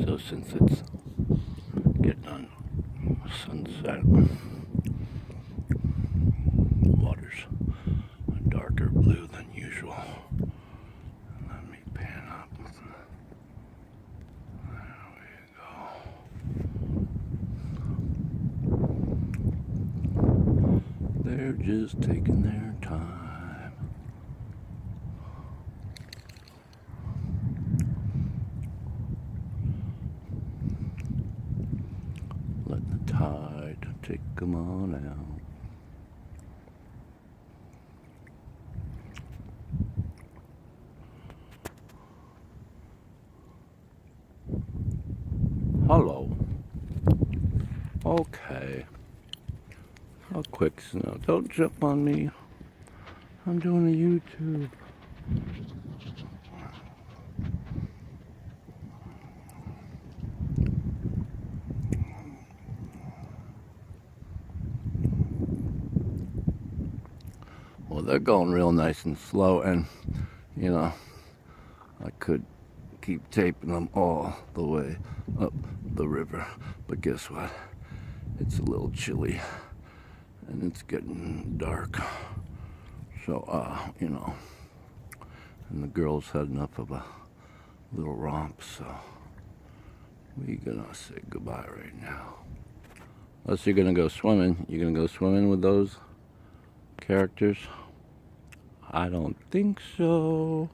So since it's getting on sunset, water's a darker blue than usual. Let me pan up. There we go. They're just taking their time. Letting the tide take them on out. Hello. Okay. How quick snow. Don't jump on me. I'm doing a YouTube. Well, they're going real nice and slow, and you know, I could keep taping them all the way up the river, but guess what? It's a little chilly and it's getting dark. So, you know, and the girls had enough of a little romp, so we're gonna say goodbye right now. Unless you're gonna go swimming. You're gonna go swimming with those characters? I don't think so.